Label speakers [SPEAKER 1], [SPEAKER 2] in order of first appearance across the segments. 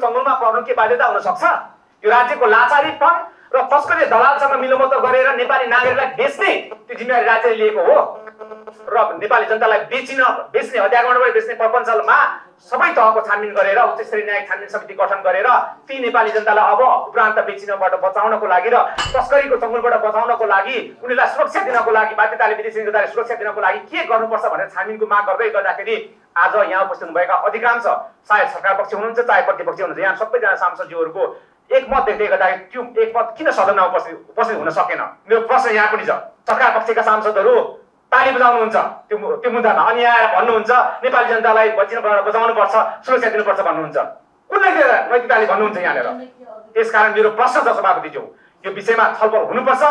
[SPEAKER 1] चङ्गुलमा पर्नु के बाध्यता हुन सक्छ? यो राज्यको लाचारीपन र तस्करी दलालसँग मिलोमतो गरेर नेपाली नागरिकलाई बेच्ने त्यो जिम्मेवारी राज्यले लिएको हो र नेपाली जनतालाई बेच्ने हत्याकाण्डबाट बेच्ने प्रपञ्चमा सबै तहको छानबिन गरेर उच्च स्तरीय न्यायिक छानबिन समिति गठन गरेर ती नेपाली जनतालाई अब उपरान्त बेचिनबाट बचाउनको लागि र तस्करीको चङ्गुलबाट बचाउनको लागि उनीहरूलाई सुरक्षा दिनको लागि बाध्यताले विदेशी नियोजकताले सुरक्षा दिनको लागि के गर्नुपर्छ भनेर छानबिनको माग गर्दै गर्दाखेरि आज यहाँ उपस्थित हुनुभएका अधिकांश चाहे सरकार पक्ष हुनुहुन्छ चाहे प्रतिपक्ष हुनुहुन्छ यहाँ सबैजना सांसदज्यूहरूको एकमत देख्दै गर्दाखेरि त्यो एकमत किन सदनमा उपस्थित हुन सकेन? मेरो प्रश्न यहाँ पनि छ। सरकार पक्षका सांसदहरू ताली बजाउनुहुन्छ त्यो मुद्दामा अनि आएर भन्नुहुन्छ नेपाली जनतालाई बचाउनुपर्छ सुरक्षा दिनुपर्छ भन्नुहुन्छ। कुन नैतिकताले भन्नुहुन्छ यहाँनिर? त्यसकारण मेरो प्रश्न छ सभापतिज्यू, यो विषयमा छलफल हुनुपर्छ।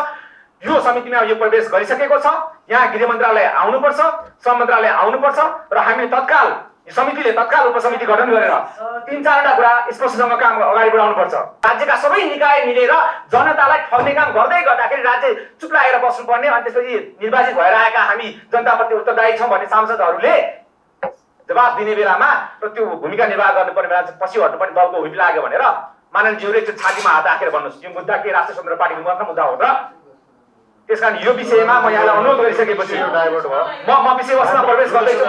[SPEAKER 1] यो समितिमा यो प्रवेश गरिसकेको छ, यहाँ गृह मन्त्रालय आउनुपर्छ, श्रम मन्त्रालय आउनुपर्छ र हामीले तत्काल समितिले तत्काल उपसमिति गठन गरेर 3-4वटा कुरा स्पष्टसँग काम अगाडि बढाउनुपर्छ। राज्यका सबै निकाय मिलेर जनतालाई ठग्ने काम गर्दै गर्दाखेरि राज्य चुप लागेर बस्नुपर्ने अनि त्यसपछि निर्वाचित भएर आएका हामी जनताप्रति उत्तरदायी छौँ भन्ने सांसदहरूले जवाफ दिने बेलामा र त्यो भूमिका निर्वाह गर्नुपर्ने बेला पछि हट्नुपर्ने दलको हुइप लाग्यो भनेर माननीयज्यूले त्यो छातीमा हात राखेर भन्नुहोस् यो मुद्दा के राष्ट्रिय स्वतन्त्र पार्टीको मात्र मुद्दा हो र? त्यसकारण यो विषयमा म यहाँलाई अनुरोध गरिसकेपछि म विषय वस्तुमा प्रवेश गर्दैछु।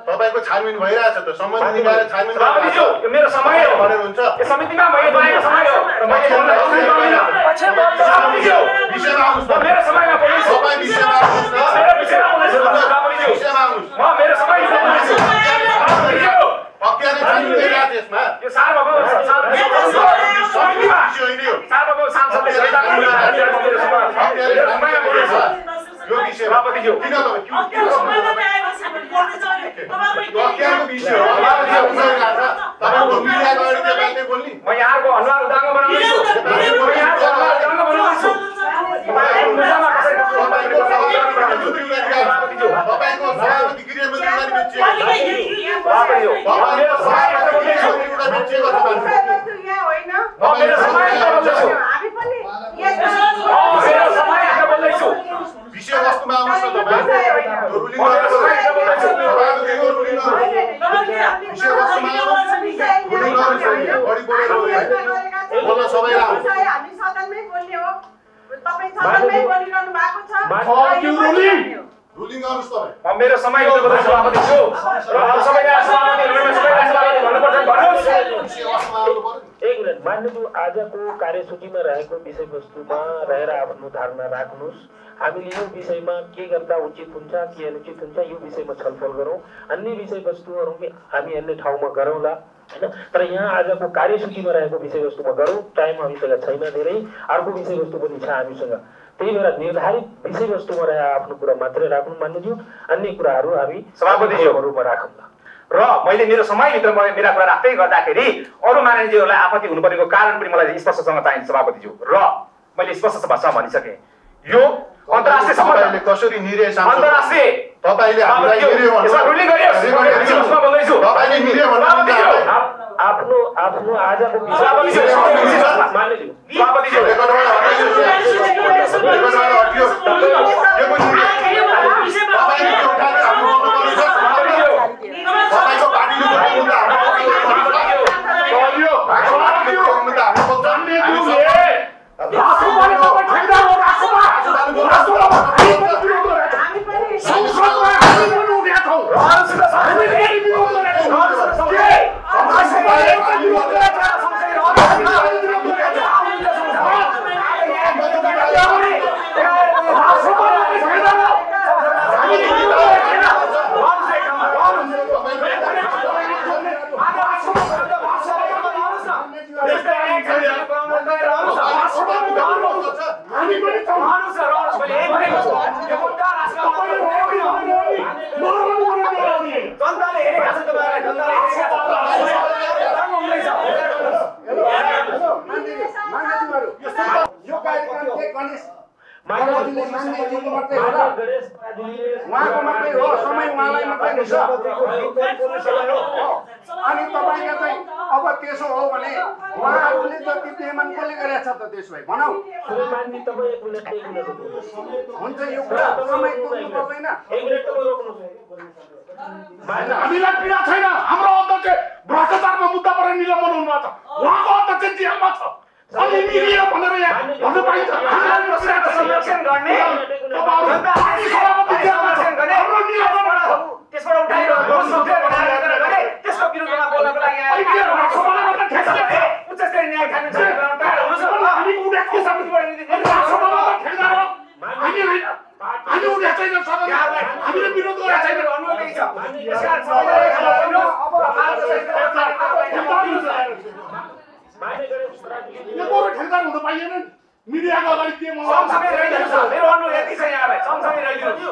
[SPEAKER 2] तपाईको छानबिन भइरहेछ त सम्बन्धित निकायले छानबिन
[SPEAKER 1] सभापतिज्यू यो मेरो समय हो
[SPEAKER 2] भनेर हुन्छ।
[SPEAKER 1] यो समितिमा मैले बनाएको समय हो र मैले सभापतिज्यू
[SPEAKER 2] विषयमा आउनुस् न।
[SPEAKER 1] मेरो समयमा बोल्दैछु।
[SPEAKER 2] तपाई विषयमा आउनुस् न।
[SPEAKER 1] मेरो विषयमा बोल्दैछु सभापतिज्यू।
[SPEAKER 2] विषयमा आउनुस्।
[SPEAKER 1] म मेरो समयमा बोल्दैछु सभापतिज्यू।
[SPEAKER 2] पक्याले छानबिन गरिरहेछ यसमा।
[SPEAKER 1] यो सार्वभौम सांसदले
[SPEAKER 2] यो विषय सभापतिज्यू किन तक्याको विषय हो तपाईको मिडिया अगाडि के बारे बोल्नी?
[SPEAKER 1] म यहाँको अनुहार उदाङ्ग बनाउँदैछु।
[SPEAKER 2] तपाईको सभापति गृह मन्त्रीलाई बेचिएको विषय वस्तुमा आउनुहोस् न। तपाईँ रुलिङ विषय वस्तुमा बढी बोलेर बोल्न सबैलाई आउँछ।
[SPEAKER 3] हामी सदनमै बोल्ने हो, तपाईँ सदनमै बोलिरहनु भएको छ।
[SPEAKER 2] रुलिङ गर्नुहोस् तपाईँ।
[SPEAKER 1] म मेरो समय हो बोल्दैछु सभापतिज्यू र सबैजना सभापति भन्नुपर्छ भन्नुहोस्।
[SPEAKER 4] एक मिनट मान्यज्यू, आजको कार्यसूचीमा रहेको विषयवस्तुमा रहेर आफ्नो धारणा राख्नुहोस्। हामीले यो विषयमा के गर्दा उचित हुन्छ के अनुचित हुन्छ यो विषयमा छलफल गरौँ। अन्य विषयवस्तुहरू हामी अन्य ठाउँमा गरौँला हैन, तर यहाँ आजको कार्यसूचीमा रहेको विषयवस्तुमा गरौँ। टाइम हामीसँग छैन धेरै, अर्को विषयवस्तु पनि छ हामीसँग। त्यही भएर निर्धारित विषयवस्तुमा रहेर आफ्नो कुरा मात्रै राख्नु मान्यज्यू, अन्य कुराहरू हामी
[SPEAKER 1] सभापतिज्यूहरूमा राखौँला। र मैले मेरो समयभित्र मेरा कुरा राख्दै गर्दाखेरि अरू माननीयज्यूहरूलाई आपत्ति हुनुपर्नेको कारण पनि मलाई स्पष्टसँग चाहिन्छ सभापतिज्यू। र मैले स्पष्ट भाषामा भनिसकेँ यो अन्तर्राष्ट्रिय
[SPEAKER 2] तपाईले कसरी निरे सांसद
[SPEAKER 1] अन्तर्राष्ट्रिय
[SPEAKER 2] तपाईले हामीलाई निरे भन्नु
[SPEAKER 1] रुलिङ गरियोस् बोल्दैछु
[SPEAKER 2] तपाईले निरे भन्नु
[SPEAKER 4] आफ्नो आजको
[SPEAKER 1] सभापतिज्यू
[SPEAKER 2] सभापतिज्यू रेकर्डबाट हटाइदिनु रेकर्डबाट हटियो यो पनि तपाईले उठाएर आफ्नो बोल्नु पर्छ तपाईको पार्टीले मुद्दा चल्यो पार्टीको मुद्दा हामी बोल्छौँ।
[SPEAKER 5] उहाँको मात्रै हो, समय उहाँलाई मात्रै हुन्छ। अनि तपाईँले चाहिँ अब त्यसो हो भने उहाँहरूले जति पेमेन्ट कसले गरेछ त त्यसो भए भनौ हुन्छ। यो कुरा समय तोक्नु पर्दैन। हामीलाई पीडा छैन। हाम्रो अध्यक्ष भ्रष्टाचारमा मुद्दा परेर निलम्बन हुनुभएको छ, उहाँको अध्यक्ष जेलमा छ। अनि मिडिया भनेर यहाँ भन्नु पाइन्छ?
[SPEAKER 1] संरक्षण गर्ने त्यसबाट उठाएर त्यसको विरुद्धमा बोल्नको लागि उच्च स्तरीय न्याय खानु छ।
[SPEAKER 5] हामी उठेको छैन सदनमा, हामीले विरोध गरेको छैन। ठेकदार हुन पाइएन नि। मिडियाको अगाडि के
[SPEAKER 1] सँगसँगै रहिदिनु छ। मेरो अनुरोध यति छ यहाँलाई, सँगसँगै रहिदिनु।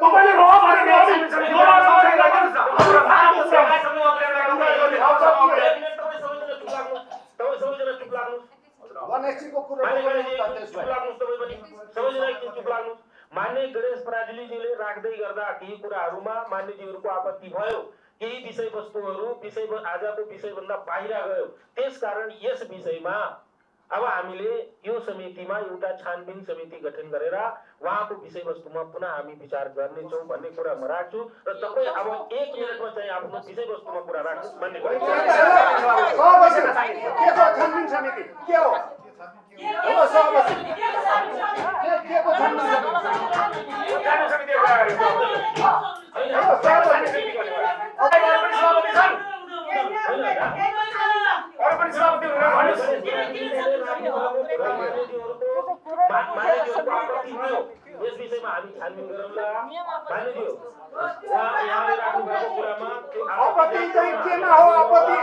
[SPEAKER 5] तपाईँले रह भने
[SPEAKER 4] मान्य गणेश पराजुलीजीले राख्दै गर्दा केही कुराहरूमा मान्यजीहरूको आपत्ति भयो, केही विषयवस्तुहरू आजको विषयभन्दा बाहिर गयो। त्यसकारण यस विषयमा अब हामीले यो समितिमा एउटा छानबिन समिति गठन गरेर उहाँको विषयवस्तुमा पुनः हामी विचार गर्नेछौँ भन्ने कुरा म राख्छु। र तपाईँ अब 1 मिनटमा चाहिँ आफ्नो विषयवस्तुमा कुरा राख्नुहोस् भन्ने
[SPEAKER 5] के हो छानबिन समिति? के हो
[SPEAKER 4] यस विषयमा हामी छानबिन गरौँला। मान्यज्यू उहाँले राख्नु भएको कुरामा
[SPEAKER 5] आपत्ति चाहिँ केमा हो? आपत्ति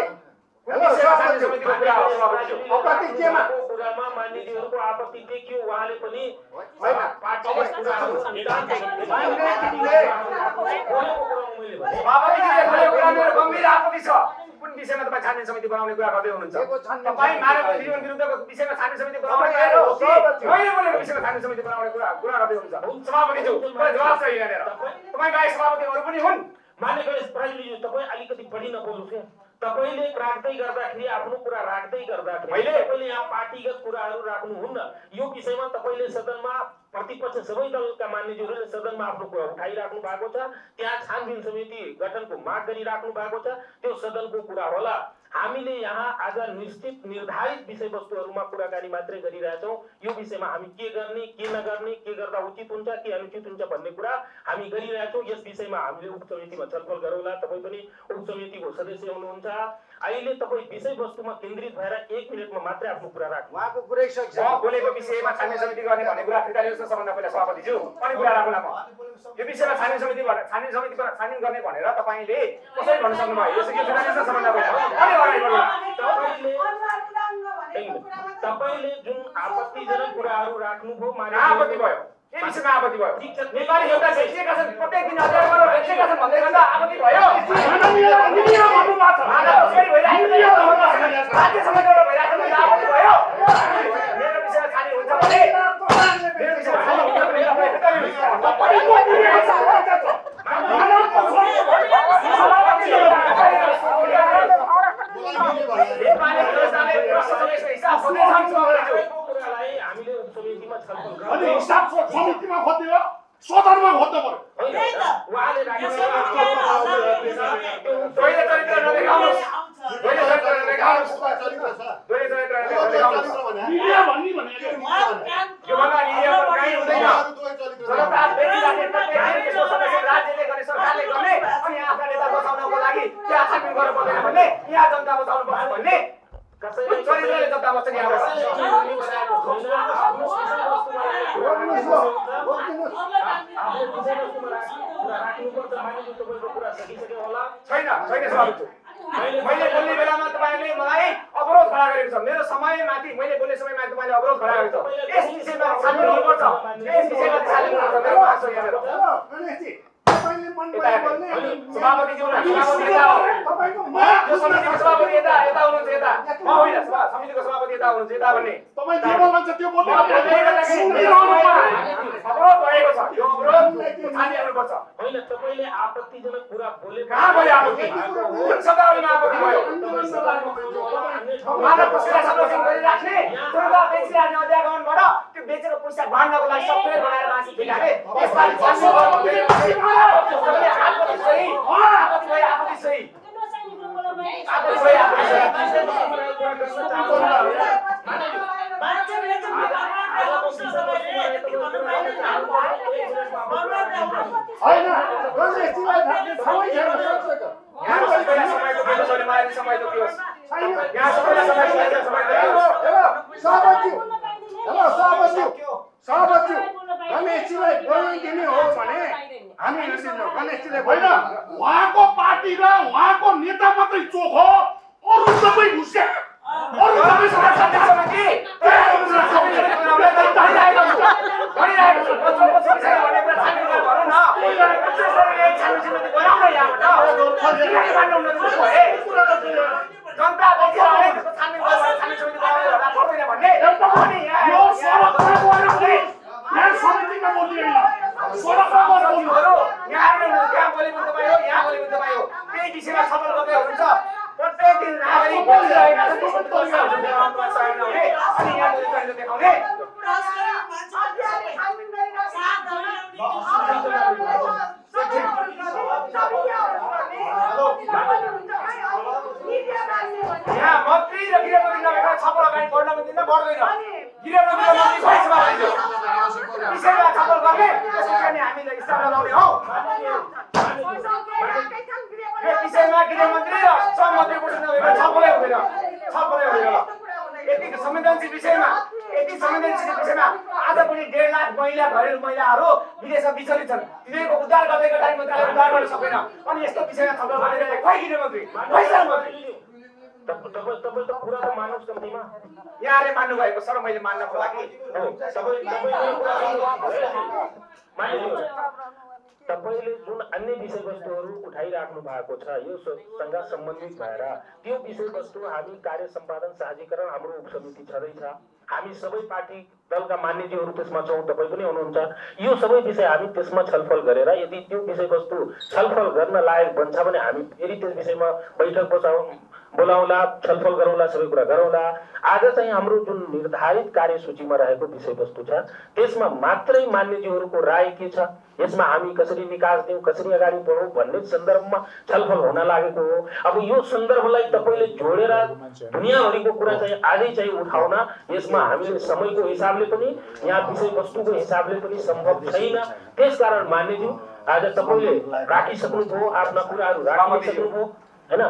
[SPEAKER 4] कुरामा मान्यज्यूहरूको आपत्ति देखियो। उहाँले पनि पार्टीको कुराहरू
[SPEAKER 1] गम्भीर आपत्ति छ। कुन विषयमा तपाईँ छानबिन समिति बनाउने कुरा गर्दै हुनुहुन्छ? तपाईँ मानव जीवन विरुद्धको विषयमा छानबिन समिति बनाउने मैले बोलेको विषयमा छानबिन समिति बनाउने कुरा गर्दै हुनुहुन्छ? सभापतिज्यू जवाफ छ यहाँनिर। तपाईँ बाहेक सभापतिहरू पनि हुन्।
[SPEAKER 4] मान्य गणेश पराजुलीज्यू, तपाईँ अलिकति बढी नबोल्नु क्या। तपाईले राख्दै गर्दाखेरि आफ्नो कुरा राख्दै गर्दाखेरि तपाईले यहाँ पार्टीगत कुराहरू राख्नुहुन्न। यो विषयमा तपाईले सदनमा प्रतिपक्ष सबै दलका मान्यज्यूहरूले सदनमा आफ्नो कुरा उठाइराख्नु भएको छ। त्यहाँ छानबिन समिति गठनको माग गरिराख्नु भएको छ। त्यो सदनको कुरा होला। हामीले यहाँ आज निश्चित निर्धारित विषयवस्तुहरूमा कुराकानी मात्रै गरिरहेछौँ। यो विषयमा हामी के गर्ने, के नगर्ने, के गर्दा उचित हुन्छ, के अनुचित हुन्छ भन्ने कुरा हामी गरिरहेछौँ। यस विषयमा हामीले उप समितिमा छलफल गरौँला। तपाईँ पनि उप समितिको सदस्य हुनुहुन्छ। अहिले तपाईँ विषयवस्तुमा केन्द्रित भएर 1 मिनटमा मात्रै आफ्नो कुरा राख्नु।
[SPEAKER 5] उहाँको कुरै सक्छ।
[SPEAKER 1] बोलेको विषयमा छानबिन समिति गर्ने भन्ने कुरा फिर्ता लिनुहोस् न सबभन्दा पहिला सभापतिज्यू। अनि कुरा राखौँला म। यो विषयमा छानबिन समिति छानबिन गर्ने भनेर तपाईँले कसरी भन्न सक्नुभयो? यो फिर्ता लिनुहोस् न सबभन्दा पहिला।
[SPEAKER 4] तपाईले जुन आपत्तिजनक कुराहरू राख्नुभयो,
[SPEAKER 1] आपत्ति भयो। के विषयमा आपत्ति भयो? नेपाली एउटा भेटिएका छन्, प्रत्येक दिन हजारौँ भेटिएका छन् भन्दै गर्दा आपत्ति भयो। राज्य समितिबाट भइरहेको छ, आपत्ति भयो। मेरो विषयमा छानबिन हुन्छ भने मेरो विषयमा छानबिन हुन्छ भने हामीले उप समितिमा छलफल गरौँ।
[SPEAKER 5] अनि हिसाब समितिमा खोज्दियो, सदनमा खोज्नु पर्यो।
[SPEAKER 4] उहाँले राखेको
[SPEAKER 5] मिडिया भन्ने भनेको
[SPEAKER 1] यो भन्दा मिडिया पर कहीँ हुँदैन। जनता बेचिराख्ने प्रत्येक सदस्य राज्यले गर्ने, सरकारले गर्ने, अनि आफ्ना नेता बचाउनको लागि त्यहाँ छानबिन गर्नु पर्दैन भन्ने, यहाँ जनता बचाउनु पर्छ भन्ने चरित्रले जनता बच्छ नि। छैन सभापति। मैले बोल्ने बेलामा तपाईँले मलाई अवरोध खडा गरेको छ। मेरो समयमाथि मैले बोल्ने समयमा तपाईँले अवरोध खडा गरेको छ। यस विषयमा छानबिन गर्नुपर्छ। यस विषयमा छानबिन गर्नुपर्छ। मेरो माग छ यहाँनिर। सभापतिज्यू समितिको सभापति यता हुनुहुन्छ, यता म होइन, समितिको सभापति यता हुनुहुन्छ, यता भन्ने
[SPEAKER 5] तपाईँ जे बोल्नुहुन्छ त्यो बोल्नु।
[SPEAKER 1] अवरोध भएको छ। यो अवरोध छानिनुपर्छ।
[SPEAKER 4] होइन, तपाईँले आपत्तिजनक कुरा बोले
[SPEAKER 1] कहाँ भयो? आपत्ति कुन शब्दावलीमा आपत्ति भयो? मानव तस्करलाई संरक्षण गरिराख्ने दुर्गा बेचिराख्ने अध्यागमनबाट त्यो बेचेको पैसा भाड्नको लागि सफ्टवेयर बनाएर मान्छे फिर्काए यसपालि
[SPEAKER 5] उहाँको पार्टी र उहाँको नेता मात्रै चोख हो, अरू सबै घुस्या, अरू सबै संवेदनशील विषयमा आज पनि 1.5 लाख महिला घरेलु महिलाहरू विदेशमा विचलित छन्। तिनीहरूको उद्धार गर्दै गर्दाखेरि मन्त्रालयले उद्धार गर्न सकेन। अनि यस्तो विषयमा छलफल गरिरहेको खै गृहमन्त्री पैसा मन्त्री
[SPEAKER 4] तपाईँ त कुरा त मान्नुहोस् कम्तीमा।
[SPEAKER 1] यहाँले मान्नु भएको छ र मैले मान्नको लागि
[SPEAKER 4] तपाईले जुन अन्य विषयवस्तुहरू उठाइराख्नु भएको छ यो सँग सम्बन्धित भएर त्यो विषयवस्तु हामी कार्य सम्पादन साझीकरण हाम्रो उपसमिति छँदैछ। हामी सबै पार्टी दलका मान्यज्यूहरू त्यसमा छौँ, तपाईँ पनि हुनुहुन्छ। यो सबै विषय हामी त्यसमा छलफल गरेर यदि त्यो विषयवस्तु छलफल गर्न लायक बन्छ भने हामी फेरि त्यस विषयमा बैठक बोलाउँला, छलफल गरौँला, सबै कुरा गरौँला। आज चाहिँ हाम्रो जुन निर्धारित कार्यसूचीमा रहेको विषयवस्तु छ त्यसमा मात्रै मान्यज्यूहरूको राय के छ, यसमा हामी कसरी निकास दिउँ, कसरी अगाडि बढौँ भन्ने सन्दर्भमा छलफल हुन लागेको हो। अब यो सन्दर्भलाई तपाईँले जोडेर दुनियाँभरिको कुरा चाहिँ आजै चाहिँ उठाउन यसमा हामीले समयको हिसाबले पनि यहाँ विषयवस्तुको हिसाबले पनि सम्भव छैन। त्यसकारण मान्यज्यू आज तपाईँले राखिसक्नुभयो, आफ्ना कुराहरू राखिसक्नुभयो हैन।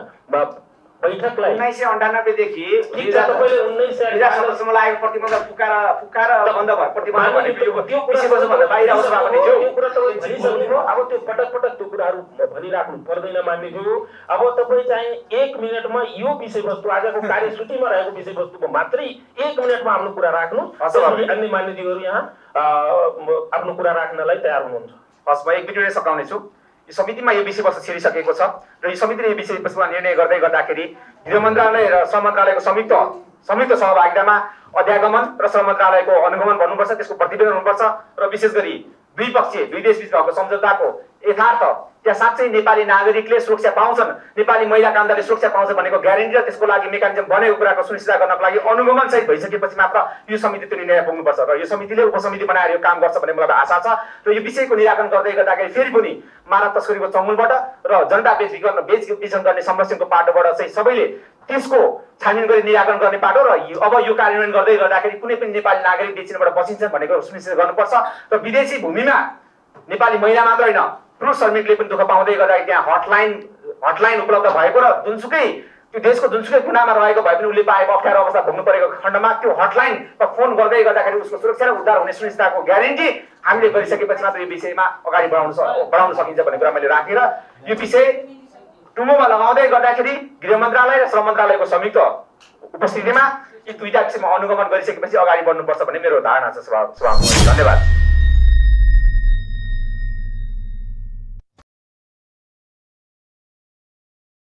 [SPEAKER 4] बैठकलाई
[SPEAKER 1] 1998 देखि
[SPEAKER 4] तपाईँले 1900
[SPEAKER 1] लागेको प्रतिबन्ध फुकाएर बन्द भयो प्रतिबन्ध भन्ने त्यो विषयवस्तु भन्दा बाहिर आउँछ भने त्यो
[SPEAKER 4] कुरा तपाईँ भनिसक्नुभयो। अब त्यो पटक त्यो कुराहरू भनिराख्नु पर्दैन मान्यज्यू। अब तपाईँ चाहिँ 1 मिनेटमा यो विषयवस्तु आजको कार्यसूचीमा रहेको विषयवस्तुमा मात्रै 1 मिनेटमा आफ्नो कुरा राख्नु, अन्य मान्यज्यूहरू यहाँ आफ्नो कुरा राख्नलाई तयार हुनुहुन्छ।
[SPEAKER 1] हस्, म 1 मिनेटमै सकाउने छु। यो समितिमा यो विषयवस्तु छिरिसकेको छ र यो समितिले यो विषयवस्तुमा निर्णय गर्दै गर्दाखेरि गृह मन्त्रालय र श्रम मन्त्रालयको संयुक्त सहभागितामा अध्यागमन र श्रम मन्त्रालयको अनुगमन भन्नुपर्छ, त्यसको प्रतिवेदन हुनुपर्छ र विशेष गरी दुई देश बीच भएको सम्झौताको यथार्थ त्यहाँ साँच्चै नेपाली नागरिकले सुरक्षा पाउँछन्, नेपाली महिला कामदारले सुरक्षा पाउँछ भनेको ग्यारेन्टी र त्यसको लागि मेकानिजम बनेको कुराको सुनिश्चित गर्नको लागि अनुगमन सहित भइसकेपछि मात्र यो समिति त्यो निर्णय पुग्नुपर्छ र यो समितिले उपसमिति बनाएर यो काम गर्छ भन्ने मलाई आशा छ। र यो विषयको निराकरण गर्दै गर्दाखेरि फेरि पनि मानव तस्करीको चङ्गुलबाट र जनता बेचबिखन गर्ने संरक्षणको पाटोबाट चाहिँ सबैले त्यसको छानबिन गरी निराकरण गर्ने पाटो र अब यो कार्यान्वयन गर्दै गर्दाखेरि कुनै पनि नेपाली नागरिक बेचिनबाट बसिन्छन् भनेको सुनिश्चित गर्नुपर्छ र विदेशी भूमिमा नेपाली महिला मात्र होइन पुरुष श्रमिकले पनि दुःख पाउँदै गर्दाखेरि त्यहाँ हटलाइन उपलब्ध भएको र जुनसुकै त्यो देशको जुनसुकै कुनामा रहेको भए पनि उसले पाएको अप्ठ्यारो अवस्था भोग्नु परेको खण्डमा त्यो हटलाइन र फोन गर्दै गर्दाखेरि उसको सुरक्षा र उद्धार हुने सुनिश्चितताको ग्यारेन्टी हामीले गरिसकेपछि मात्र यो विषयमा अगाडि बढाउन सकिन्छ भन्ने कुरा मैले राखेर यो विषय टुङ्गोमा लगाउँदै गर्दाखेरि गृह मन्त्रालय र श्रम मन्त्रालयको संयुक्त उपस्थितिमा यी दुईटा विषयमा अनुगमन गरिसकेपछि अगाडि बढ्नुपर्छ भन्ने मेरो धारणा छ। धन्यवाद।